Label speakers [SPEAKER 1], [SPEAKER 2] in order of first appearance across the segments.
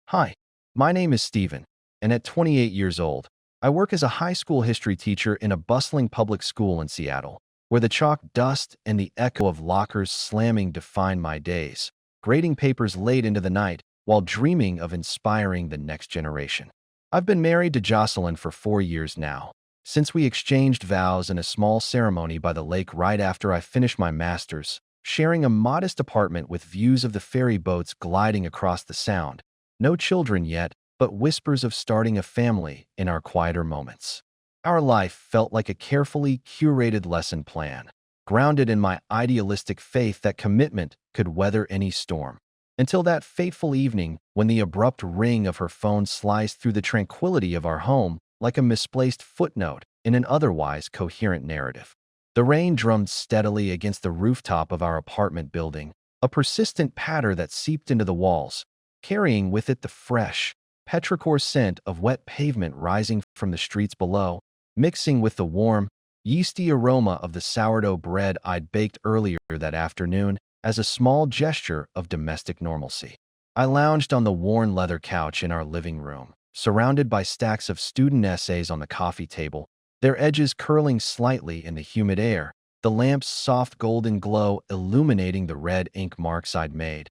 [SPEAKER 1] Hi, my name is Steven, and at 28 years old, I work as a high school history teacher in a bustling public school in Seattle, where the chalk dust and the echo of lockers slamming define my days, grading papers late into the night while dreaming of inspiring the next generation. I've been married to Jocelyn for 4 years now, since we exchanged vows in a small ceremony by the lake right after I finished my master's, sharing a modest apartment with views of the ferry boats gliding across the sound. No children yet, but whispers of starting a family in our quieter moments. Our life felt like a carefully curated lesson plan, grounded in my idealistic faith that commitment could weather any storm. Until that fateful evening when the abrupt ring of her phone sliced through the tranquility of our home like a misplaced footnote in an otherwise coherent narrative. The rain drummed steadily against the rooftop of our apartment building, a persistent patter that seeped into the walls, carrying with it the fresh, petrichor scent of wet pavement rising from the streets below, mixing with the warm, yeasty aroma of the sourdough bread I'd baked earlier that afternoon as a small gesture of domestic normalcy. I lounged on the worn leather couch in our living room, surrounded by stacks of student essays on the coffee table, their edges curling slightly in the humid air, the lamp's soft golden glow illuminating the red ink marks I'd made,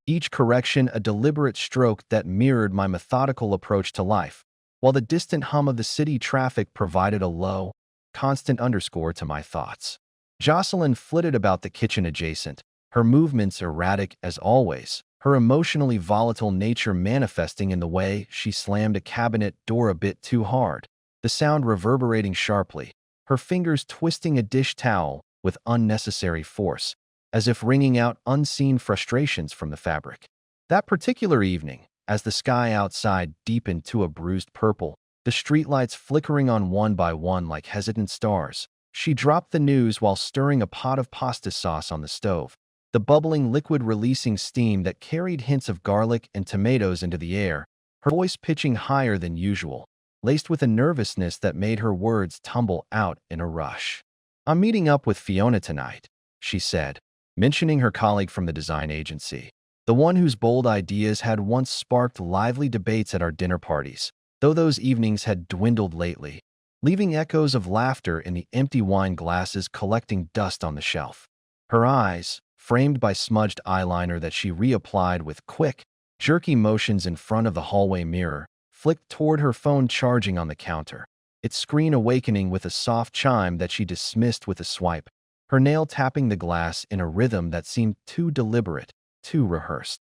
[SPEAKER 1] each correction a deliberate stroke that mirrored my methodical approach to life, while the distant hum of the city traffic provided a low, constant underscore to my thoughts. Jocelyn flitted about the kitchen adjacent, her movements erratic as always, her emotionally volatile nature manifesting in the way she slammed a cabinet door a bit too hard, the sound reverberating sharply, her fingers twisting a dish towel with unnecessary force, as if wringing out unseen frustrations from the fabric. That particular evening, as the sky outside deepened to a bruised purple, the streetlights flickering on one by one like hesitant stars, she dropped the news while stirring a pot of pasta sauce on the stove, the bubbling liquid releasing steam that carried hints of garlic and tomatoes into the air, her voice pitching higher than usual, laced with a nervousness that made her words tumble out in a rush. "I'm meeting up with Fiona tonight," she said, mentioning her colleague from the design agency, the one whose bold ideas had once sparked lively debates at our dinner parties, though those evenings had dwindled lately, leaving echoes of laughter in the empty wine glasses collecting dust on the shelf. Her eyes, framed by smudged eyeliner that she reapplied with quick, jerky motions in front of the hallway mirror, flicked toward her phone charging on the counter, its screen awakening with a soft chime that she dismissed with a swipe, her nail tapping the glass in a rhythm that seemed too deliberate, too rehearsed.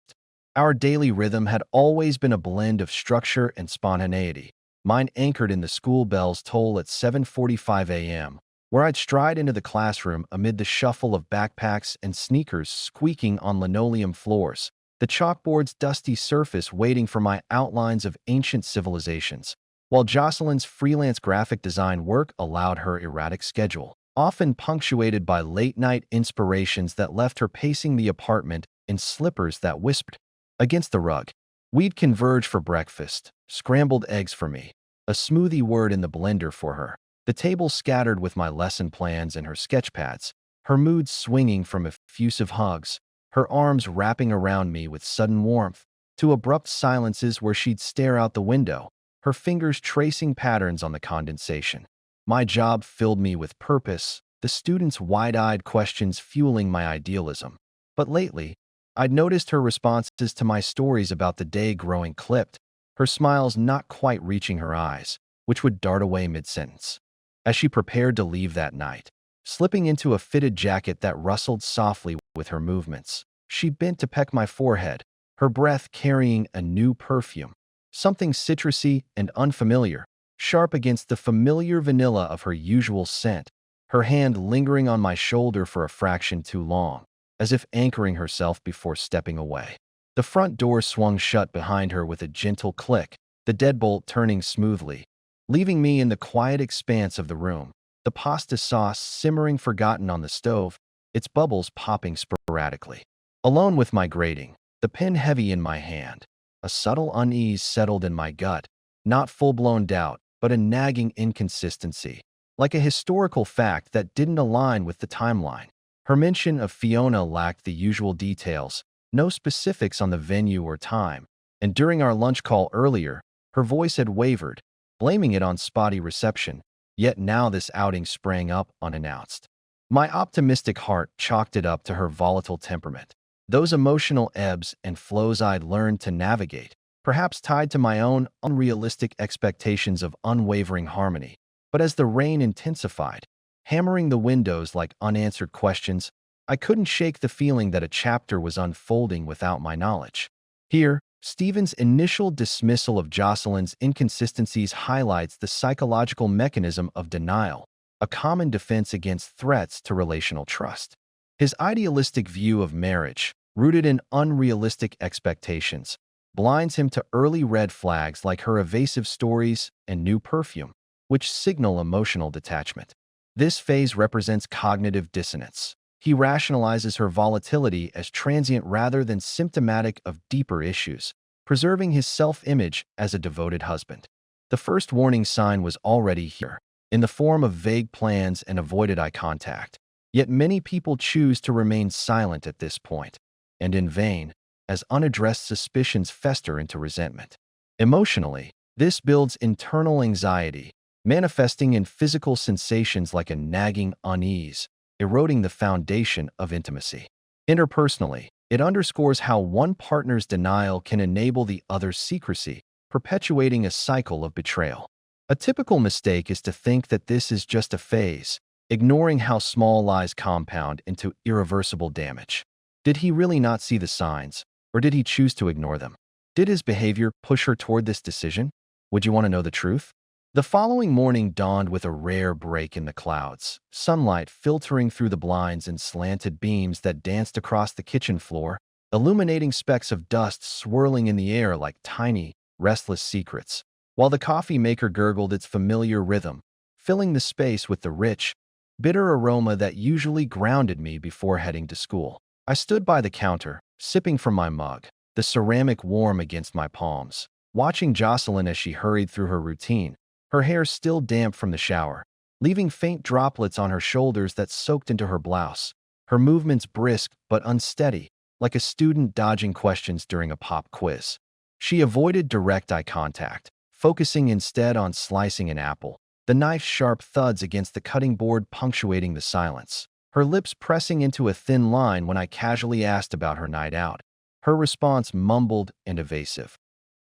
[SPEAKER 1] Our daily rhythm had always been a blend of structure and spontaneity, mine anchored in the school bell's toll at 7:45 a.m., where I'd stride into the classroom amid the shuffle of backpacks and sneakers squeaking on linoleum floors, the chalkboard's dusty surface waiting for my outlines of ancient civilizations, while Jocelyn's freelance graphic design work allowed her erratic schedule, often punctuated by late-night inspirations that left her pacing the apartment in slippers that whispered against the rug. We'd converge for breakfast, scrambled eggs for me, a smoothie word in the blender for her, the table scattered with my lesson plans and her sketchpads, her mood swinging from effusive hugs, her arms wrapping around me with sudden warmth, to abrupt silences where she'd stare out the window, her fingers tracing patterns on the condensation. My job filled me with purpose, the students' wide-eyed questions fueling my idealism. But lately, I'd noticed her responses to my stories about the day growing clipped, her smiles not quite reaching her eyes, which would dart away mid-sentence. As she prepared to leave that night, slipping into a fitted jacket that rustled softly with her movements, she bent to peck my forehead, her breath carrying a new perfume, something citrusy and unfamiliar, sharp against the familiar vanilla of her usual scent, her hand lingering on my shoulder for a fraction too long, as if anchoring herself before stepping away. The front door swung shut behind her with a gentle click, the deadbolt turning smoothly, leaving me in the quiet expanse of the room, the pasta sauce simmering forgotten on the stove, its bubbles popping sporadically. Alone with my grading, the pen heavy in my hand, a subtle unease settled in my gut, not full-blown doubt, but a nagging inconsistency, like a historical fact that didn't align with the timeline. Her mention of Fiona lacked the usual details, no specifics on the venue or time, And during our lunch call earlier, her voice had wavered, blaming it on spotty reception, yet now this outing sprang up unannounced. My optimistic heart chalked it up to her volatile temperament. Those emotional ebbs and flows I'd learned to navigate, perhaps tied to my own unrealistic expectations of unwavering harmony. But as the rain intensified, hammering the windows like unanswered questions, I couldn't shake the feeling that a chapter was unfolding without my knowledge. Here, Stephen's initial dismissal of Jocelyn's inconsistencies highlights the psychological mechanism of denial, a common defense against threats to relational trust. His idealistic view of marriage, rooted in unrealistic expectations, blinds him to early red flags like her evasive stories and new perfume, which signal emotional detachment. This phase represents cognitive dissonance. He rationalizes her volatility as transient rather than symptomatic of deeper issues, preserving his self-image as a devoted husband. The first warning sign was already here, in the form of vague plans and avoided eye contact. Yet many people choose to remain silent at this point, and in vain, as unaddressed suspicions fester into resentment. Emotionally, this builds internal anxiety, manifesting in physical sensations like a nagging unease, eroding the foundation of intimacy. Interpersonally, it underscores how one partner's denial can enable the other's secrecy, perpetuating a cycle of betrayal. A typical mistake is to think that this is just a phase, ignoring how small lies compound into irreversible damage. Did he really not see the signs, or did he choose to ignore them? Did his behavior push her toward this decision? Would you want to know the truth? The following morning dawned with a rare break in the clouds, sunlight filtering through the blinds and slanted beams that danced across the kitchen floor, illuminating specks of dust swirling in the air like tiny, restless secrets, while the coffee maker gurgled its familiar rhythm, filling the space with the rich, bitter aroma that usually grounded me before heading to school. I stood by the counter, sipping from my mug, the ceramic warm against my palms, watching Jocelyn as she hurried through her routine, her hair still damp from the shower, leaving faint droplets on her shoulders that soaked into her blouse, her movements brisk but unsteady, like a student dodging questions during a pop quiz. She avoided direct eye contact, focusing instead on slicing an apple, the knife's sharp thuds against the cutting board punctuating the silence, her lips pressing into a thin line when I casually asked about her night out. Her response mumbled and evasive.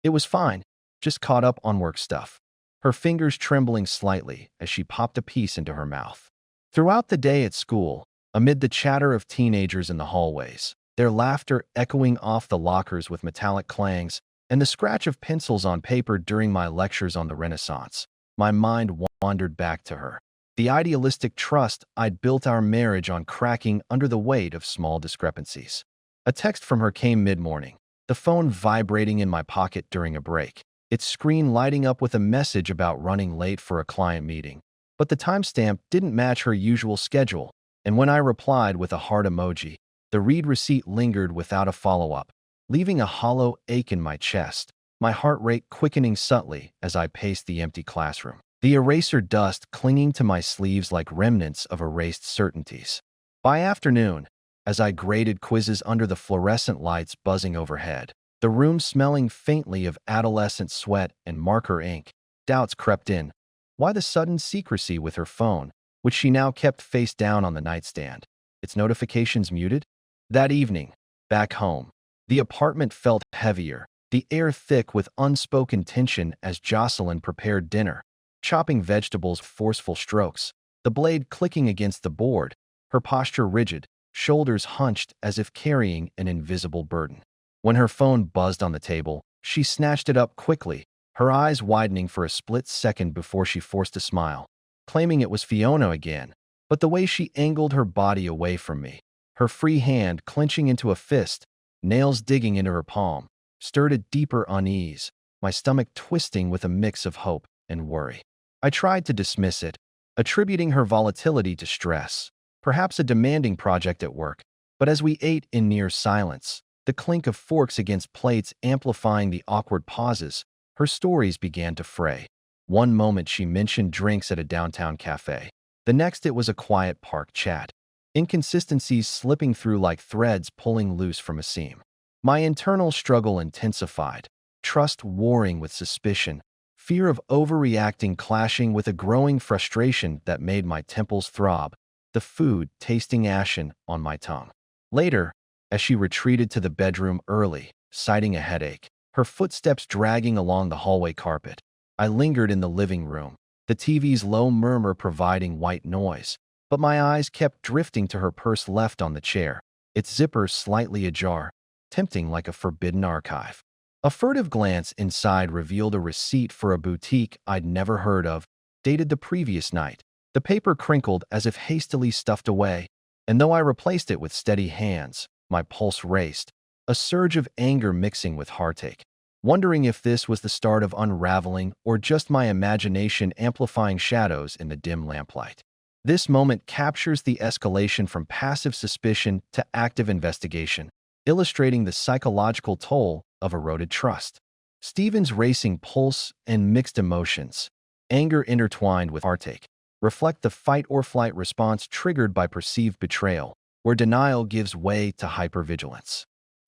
[SPEAKER 1] It was fine, just caught up on work stuff, her fingers trembling slightly as she popped a piece into her mouth. Throughout the day at school, amid the chatter of teenagers in the hallways, their laughter echoing off the lockers with metallic clangs, and the scratch of pencils on paper during my lectures on the Renaissance, my mind wandered back to her. The idealistic trust I'd built our marriage on cracking under the weight of small discrepancies. A text from her came mid-morning, the phone vibrating in my pocket during a break, its screen lighting up with a message about running late for a client meeting. But the timestamp didn't match her usual schedule, and when I replied with a heart emoji, the read receipt lingered without a follow-up, leaving a hollow ache in my chest, my heart rate quickening subtly as I paced the empty classroom, the eraser dust clinging to my sleeves like remnants of erased certainties. By afternoon, as I graded quizzes under the fluorescent lights buzzing overhead, the room smelling faintly of adolescent sweat and marker ink, doubts crept in. Why the sudden secrecy with her phone, which she now kept face down on the nightstand, its notifications muted? That evening, back home, the apartment felt heavier, the air thick with unspoken tension as Jocelyn prepared dinner, chopping vegetables with forceful strokes, the blade clicking against the board, her posture rigid, shoulders hunched as if carrying an invisible burden. When her phone buzzed on the table, she snatched it up quickly, her eyes widening for a split second before she forced a smile, claiming it was Fiona again. But the way she angled her body away from me, her free hand clenching into a fist, nails digging into her palm, stirred a deeper unease, my stomach twisting with a mix of hope and worry. I tried to dismiss it, attributing her volatility to stress, perhaps a demanding project at work, but as we ate in near silence, the clink of forks against plates amplifying the awkward pauses, her stories began to fray. One moment she mentioned drinks at a downtown cafe. The next it was a quiet park chat, inconsistencies slipping through like threads pulling loose from a seam. My internal struggle intensified, trust warring with suspicion, fear of overreacting clashing with a growing frustration that made my temples throb, the food tasting ashen on my tongue. Later, as she retreated to the bedroom early, citing a headache, her footsteps dragging along the hallway carpet, I lingered in the living room, the TV's low murmur providing white noise, but my eyes kept drifting to her purse left on the chair, its zipper slightly ajar, tempting like a forbidden archive. A furtive glance inside revealed a receipt for a boutique I'd never heard of, dated the previous night. The paper crinkled as if hastily stuffed away, and though I replaced it with steady hands, my pulse raced, a surge of anger mixing with heartache, wondering if this was the start of unraveling or just my imagination amplifying shadows in the dim lamplight. This moment captures the escalation from passive suspicion to active investigation, illustrating the psychological toll of eroded trust. Stephen's racing pulse and mixed emotions, anger intertwined with heartache, reflect the fight-or-flight response triggered by perceived betrayal, where denial gives way to hypervigilance.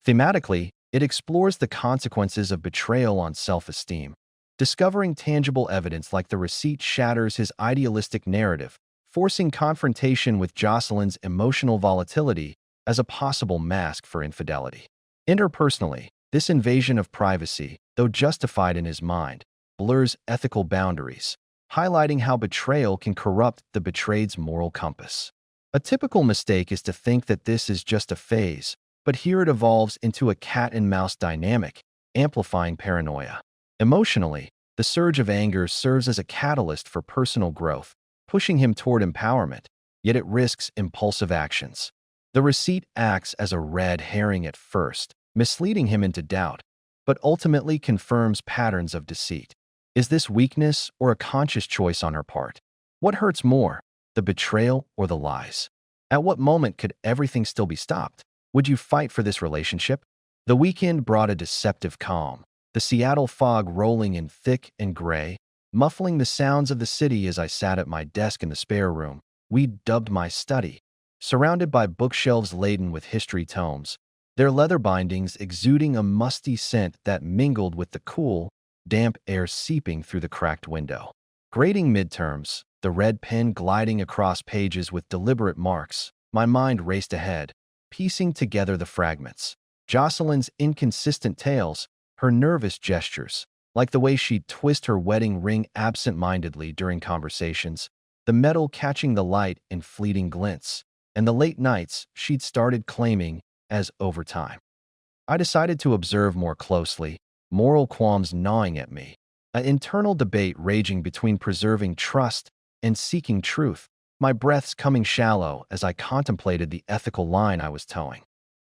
[SPEAKER 1] Thematically, it explores the consequences of betrayal on self-esteem. Discovering tangible evidence like the receipt shatters his idealistic narrative, forcing confrontation with Jocelyn's emotional volatility as a possible mask for infidelity. Interpersonally, this invasion of privacy, though justified in his mind, blurs ethical boundaries, highlighting how betrayal can corrupt the betrayed's moral compass. A typical mistake is to think that this is just a phase, but here it evolves into a cat-and-mouse dynamic, amplifying paranoia. Emotionally, the surge of anger serves as a catalyst for personal growth, pushing him toward empowerment, yet it risks impulsive actions. The receipt acts as a red herring at first, misleading him into doubt, but ultimately confirms patterns of deceit. Is this weakness or a conscious choice on her part? What hurts more, the betrayal or the lies? At what moment could everything still be stopped? Would you fight for this relationship? The weekend brought a deceptive calm, the Seattle fog rolling in thick and gray, muffling the sounds of the city as I sat at my desk in the spare room we'd dubbed my study. Surrounded by bookshelves laden with history tomes, their leather bindings exuding a musty scent that mingled with the cool, damp air seeping through the cracked window. Grading midterms, the red pen gliding across pages with deliberate marks, my mind raced ahead, piecing together the fragments. Jocelyn's inconsistent tales, her nervous gestures, like the way she'd twist her wedding ring absent-mindedly during conversations, the metal catching the light in fleeting glints, and the late nights she'd started claiming as overtime. I decided to observe more closely, moral qualms gnawing at me, an internal debate raging between preserving trust and seeking truth, my breaths coming shallow as I contemplated the ethical line I was towing.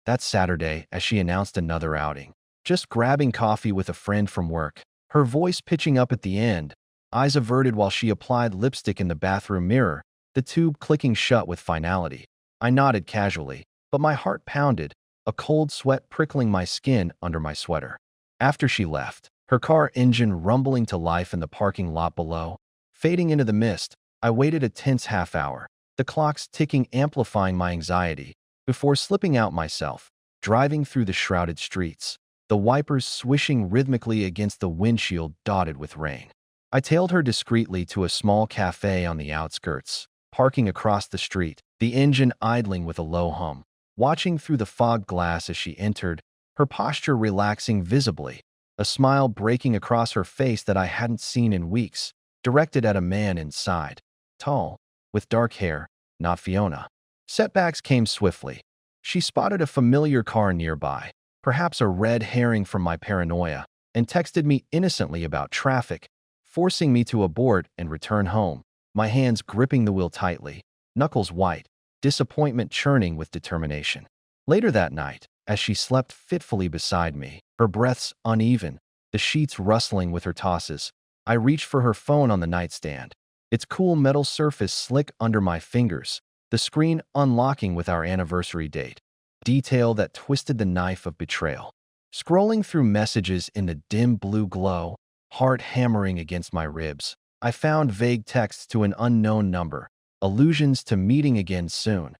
[SPEAKER 1] That Saturday, as she announced another outing, just grabbing coffee with a friend from work, her voice pitching up at the end, eyes averted while she applied lipstick in the bathroom mirror, the tube clicking shut with finality. I nodded casually, but my heart pounded, a cold sweat prickling my skin under my sweater. After she left, her car engine rumbling to life in the parking lot below, fading into the mist, I waited a tense half hour, the clocks ticking amplifying my anxiety, before slipping out myself, driving through the shrouded streets, the wipers swishing rhythmically against the windshield dotted with rain. I tailed her discreetly to a small cafe on the outskirts, parking across the street, the engine idling with a low hum. Watching through the fog glass as she entered, her posture relaxing visibly, a smile breaking across her face that I hadn't seen in weeks, directed at a man inside, tall, with dark hair, not Fiona. Setbacks came swiftly. She spotted a familiar car nearby, perhaps a red herring from my paranoia, and texted me innocently about traffic, forcing me to abort and return home, my hands gripping the wheel tightly, knuckles white, disappointment churning with determination. Later that night, as she slept fitfully beside me, her breaths uneven, the sheets rustling with her tosses, I reached for her phone on the nightstand, its cool metal surface slick under my fingers, the screen unlocking with our anniversary date, detail that twisted the knife of betrayal. Scrolling through messages in the dim blue glow, heart hammering against my ribs, I found vague texts to an unknown number, allusions to meeting again soon,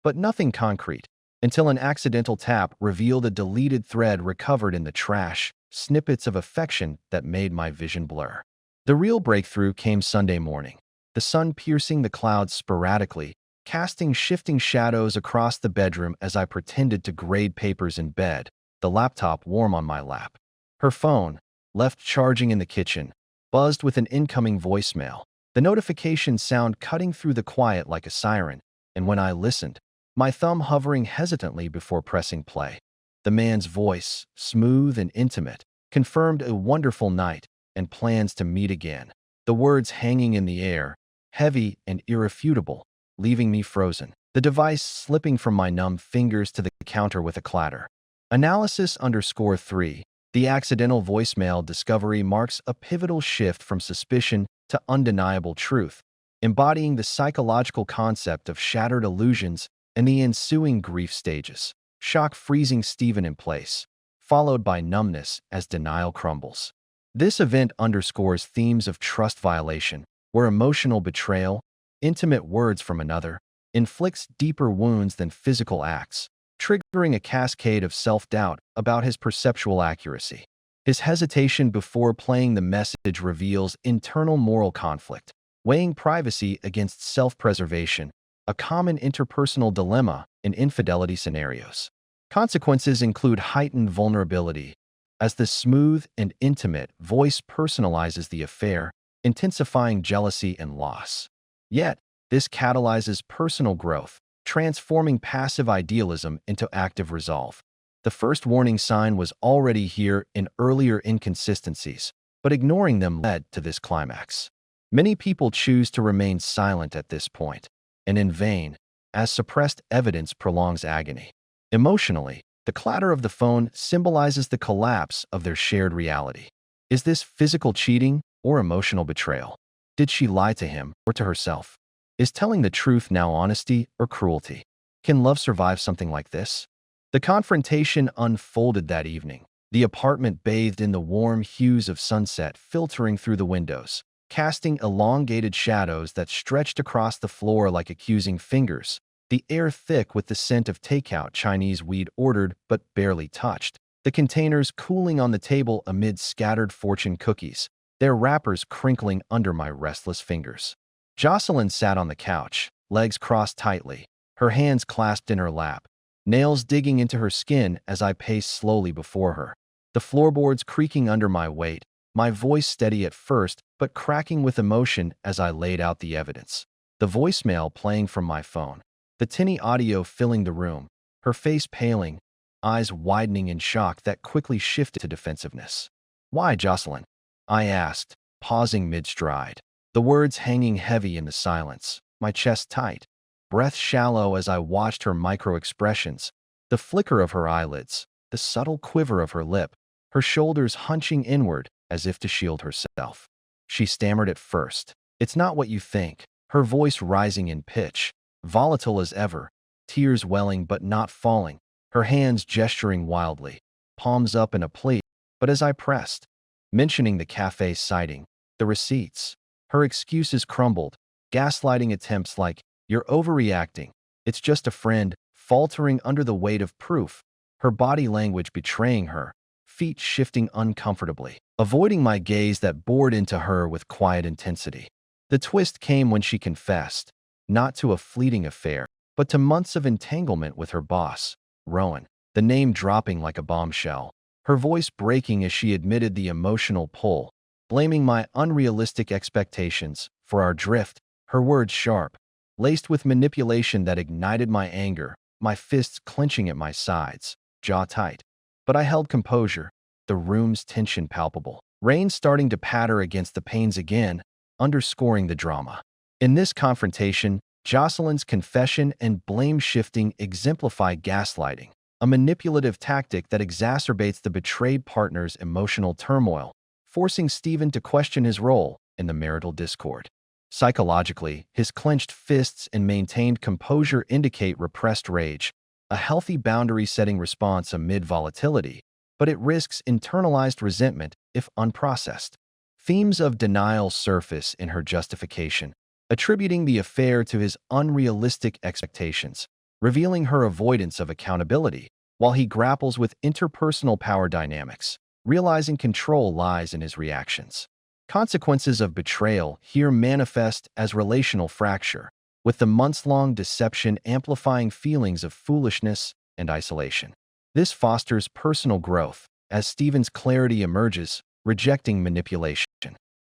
[SPEAKER 1] but nothing concrete, until an accidental tap revealed a deleted thread recovered in the trash, snippets of affection that made my vision blur. The real breakthrough came Sunday morning, the sun piercing the clouds sporadically, casting shifting shadows across the bedroom as I pretended to grade papers in bed, the laptop warm on my lap. Her phone, left charging in the kitchen, buzzed with an incoming voicemail, the notification sound cutting through the quiet like a siren, and when I listened, my thumb hovering hesitantly before pressing play. The man's voice, smooth and intimate, confirmed a wonderful night and plans to meet again. The words hanging in the air, heavy and irrefutable, leaving me frozen. The device slipping from my numb fingers to the counter with a clatter. Analysis _3. The accidental voicemail discovery marks a pivotal shift from suspicion to undeniable truth, embodying the psychological concept of shattered illusions and the ensuing grief stages. Shock freezing Stephen in place, followed by numbness as denial crumbles. This event underscores themes of trust violation, where emotional betrayal, intimate words from another, inflicts deeper wounds than physical acts, triggering a cascade of self-doubt about his perceptual accuracy. His hesitation before playing the message reveals internal moral conflict, weighing privacy against self-preservation, a common interpersonal dilemma in infidelity scenarios. Consequences include heightened vulnerability, as the smooth and intimate voice personalizes the affair, intensifying jealousy and loss. Yet, this catalyzes personal growth, transforming passive idealism into active resolve. The first warning sign was already here in earlier inconsistencies, but ignoring them led to this climax. Many people choose to remain silent at this point, and in vain, as suppressed evidence prolongs agony. Emotionally, the clatter of the phone symbolizes the collapse of their shared reality. Is this physical cheating or emotional betrayal? Did she lie to him or to herself? Is telling the truth now honesty or cruelty? Can love survive something like this? The confrontation unfolded that evening, the apartment bathed in the warm hues of sunset filtering through the windows, casting elongated shadows that stretched across the floor like accusing fingers, the air thick with the scent of takeout Chinese we'd ordered but barely touched, the containers cooling on the table amid scattered fortune cookies, their wrappers crinkling under my restless fingers. Jocelyn sat on the couch, legs crossed tightly, her hands clasped in her lap, nails digging into her skin as I paced slowly before her, the floorboards creaking under my weight, my voice steady at first but cracking with emotion as I laid out the evidence. The voicemail playing from my phone, the tinny audio filling the room, her face paling, eyes widening in shock that quickly shifted to defensiveness. "Why, Jocelyn?" I asked, pausing mid-stride, the words hanging heavy in the silence, my chest tight, breath shallow as I watched her micro-expressions, the flicker of her eyelids, the subtle quiver of her lip, her shoulders hunching inward as if to shield herself. She stammered at first. "It's not what you think," her voice rising in pitch, volatile as ever, tears welling but not falling, her hands gesturing wildly, palms up in a plea. But as I pressed, mentioning the cafe sighting, the receipts, her excuses crumbled, gaslighting attempts like, "You're overreacting. It's just a friend," faltering under the weight of proof, her body language betraying her, feet shifting uncomfortably, avoiding my gaze that bored into her with quiet intensity. The twist came when she confessed, not to a fleeting affair, but to months of entanglement with her boss, Rowan, the name dropping like a bombshell, her voice breaking as she admitted the emotional pull, blaming my unrealistic expectations for our drift, her words sharp, laced with manipulation that ignited my anger, my fists clenching at my sides, jaw tight. But I held composure, the room's tension palpable, rain starting to patter against the panes again, underscoring the drama. In this confrontation, Jocelyn's confession and blame shifting exemplify gaslighting, a manipulative tactic that exacerbates the betrayed partner's emotional turmoil, forcing Stephen to question his role in the marital discord. Psychologically, his clenched fists and maintained composure indicate repressed rage, a healthy boundary-setting response amid volatility, but it risks internalized resentment if unprocessed. Themes of denial surface in her justification, attributing the affair to his unrealistic expectations, revealing her avoidance of accountability while he grapples with interpersonal power dynamics. realizing control lies in his reactions. Consequences of betrayal here manifest as relational fracture, with the months-long deception amplifying feelings of foolishness and isolation. This fosters personal growth as Stephen's clarity emerges, rejecting manipulation.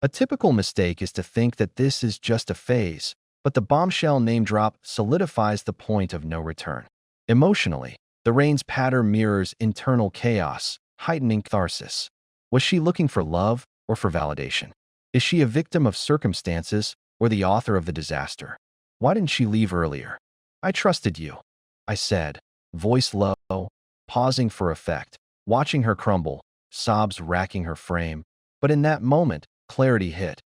[SPEAKER 1] A typical mistake is to think that this is just a phase, but the bombshell name drop solidifies the point of no return. Emotionally, the rain's patter mirrors internal chaos, heightening catharsis. Was she looking for love or for validation? Is she a victim of circumstances or the author of the disaster? Why didn't she leave earlier? I trusted you, I said, voice low, pausing for effect, watching her crumble, sobs racking her frame. But in that moment, clarity hit.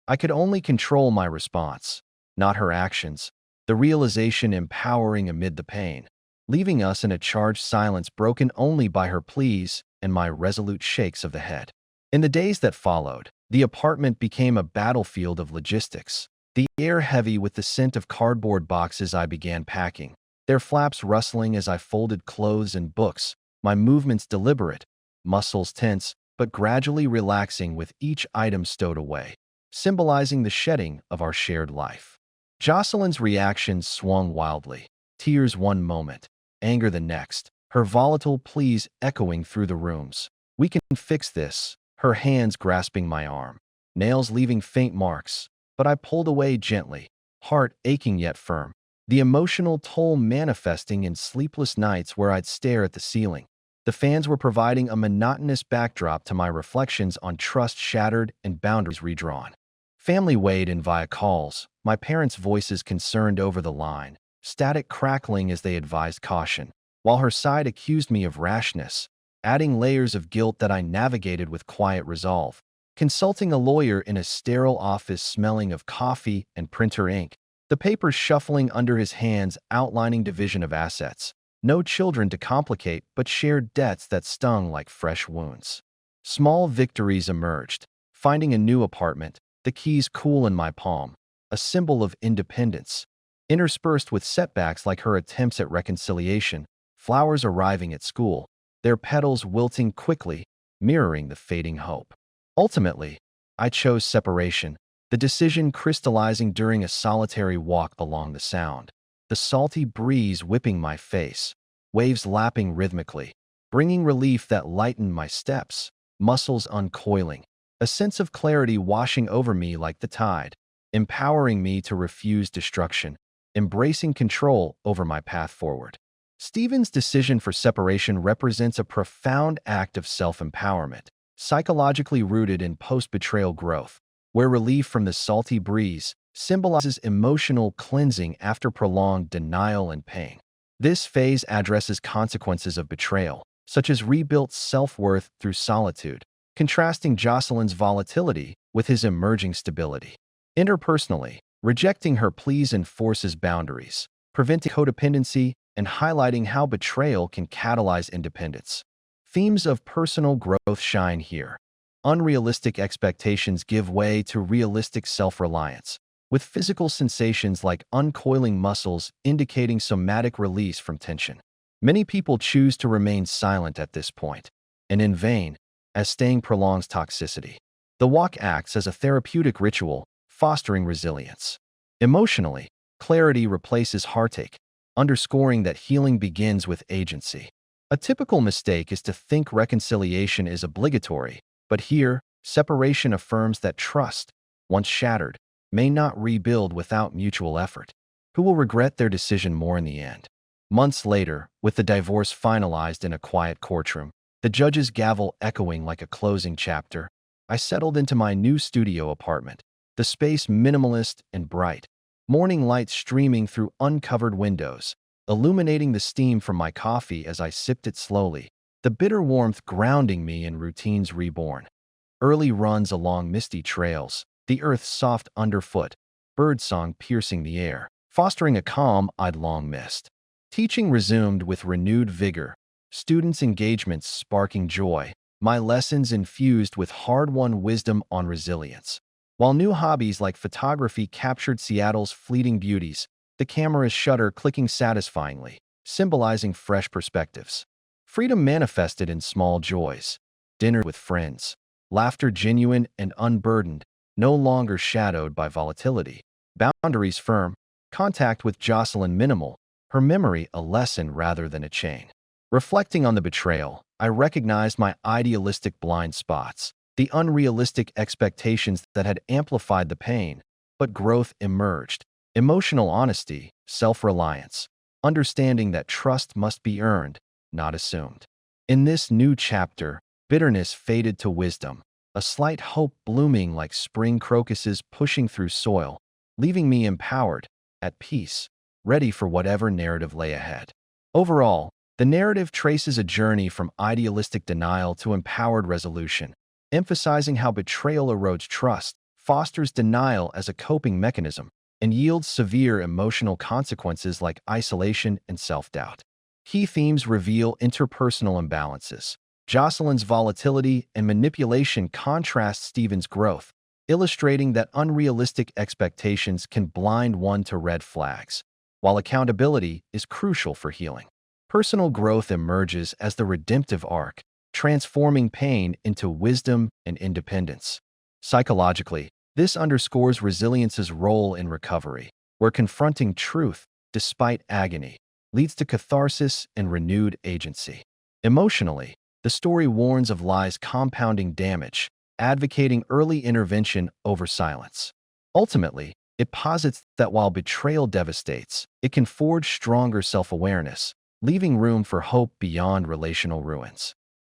[SPEAKER 1] I could only control my response, not her actions, the realization empowering amid the pain, leaving us in a charged silence broken only by her pleas and my resolute shakes of the head. In the days that followed, the apartment became a battlefield of logistics, the air heavy with the scent of cardboard boxes I began packing, their flaps rustling as I folded clothes and books, my movements deliberate, muscles tense, but gradually relaxing with each item stowed away, symbolizing the shedding of our shared life. Jocelyn's reactions swung wildly, tears one moment, anger the next, her volatile pleas echoing through the rooms. We can fix this, her hands grasping my arm, nails leaving faint marks, but I pulled away gently, heart aching yet firm, the emotional toll manifesting in sleepless nights where I'd stare at the ceiling. The fans were providing a monotonous backdrop to my reflections on trust shattered and boundaries redrawn. Family weighed in via calls, my parents' voices concerned over the line, static crackling as they advised caution, while her side accused me of rashness, adding layers of guilt that I navigated with quiet resolve. Consulting a lawyer in a sterile office smelling of coffee and printer ink, the papers shuffling under his hands outlining division of assets. No children to complicate, but shared debts that stung like fresh wounds. Small victories emerged, finding a new apartment, the keys cool in my palm, a symbol of independence, interspersed with setbacks like her attempts at reconciliation, flowers arriving at school, their petals wilting quickly, mirroring the fading hope. Ultimately, I chose separation, the decision crystallizing during a solitary walk along the Sound. The salty breeze whipping my face, waves lapping rhythmically, bringing relief that lightened my steps, muscles uncoiling, a sense of clarity washing over me like the tide, empowering me to refuse destruction, embracing control over my path forward. Stephen's decision for separation represents a profound act of self-empowerment, psychologically rooted in post-betrayal growth, where relief from the salty breeze symbolizes emotional cleansing after prolonged denial and pain. This phase addresses consequences of betrayal, such as rebuilt self-worth through solitude, contrasting Jocelyn's volatility with his emerging stability. Interpersonally, rejecting her pleas enforces boundaries, preventing codependency and highlighting how betrayal can catalyze independence. Themes of personal growth shine here. Unrealistic expectations give way to realistic self-reliance, with physical sensations like uncoiling muscles indicating somatic release from tension. Many people choose to remain silent at this point, and in vain, as staying prolongs toxicity. The walk acts as a therapeutic ritual, fostering resilience. Emotionally, clarity replaces heartache, underscoring that healing begins with agency. A typical mistake is to think reconciliation is obligatory, but here, separation affirms that trust, once shattered, may not rebuild without mutual effort. Who will regret their decision more in the end? Months later, with the divorce finalized in a quiet courtroom, the judge's gavel echoing like a closing chapter, I settled into my new studio apartment, the space minimalist and bright, morning light streaming through uncovered windows, illuminating the steam from my coffee as I sipped it slowly, the bitter warmth grounding me in routines reborn. Early runs along misty trails, the earth's soft underfoot, birdsong piercing the air, fostering a calm I'd long missed. Teaching resumed with renewed vigor, students' engagements sparking joy, my lessons infused with hard-won wisdom on resilience. While new hobbies like photography captured Seattle's fleeting beauties, the camera's shutter clicking satisfyingly, symbolizing fresh perspectives. Freedom manifested in small joys. dinner with friends, laughter genuine and unburdened, no longer shadowed by volatility, boundaries firm, contact with Jocelyn minimal, her memory a lesson rather than a chain. Reflecting on the betrayal, I recognized my idealistic blind spots, the unrealistic expectations that had amplified the pain, but growth emerged. Emotional honesty, self-reliance, understanding that trust must be earned, not assumed. In this new chapter, bitterness faded to wisdom, a slight hope blooming like spring crocuses pushing through soil, leaving me empowered, at peace, ready for whatever narrative lay ahead. Overall, the narrative traces a journey from idealistic denial to empowered resolution, emphasizing how betrayal erodes trust, fosters denial as a coping mechanism, and yields severe emotional consequences like isolation and self-doubt. Key themes reveal interpersonal imbalances. Jocelyn's volatility and manipulation contrast Stephen's growth, illustrating that unrealistic expectations can blind one to red flags, while accountability is crucial for healing. Personal growth emerges as the redemptive arc, transforming pain into wisdom and independence. Psychologically, this underscores resilience's role in recovery, where confronting truth, despite agony, leads to catharsis and renewed agency. Emotionally, the story warns of lies compounding damage, advocating early intervention over silence. Ultimately, it posits that while betrayal devastates, it can forge stronger self-awareness, leaving room for hope beyond relational ruins.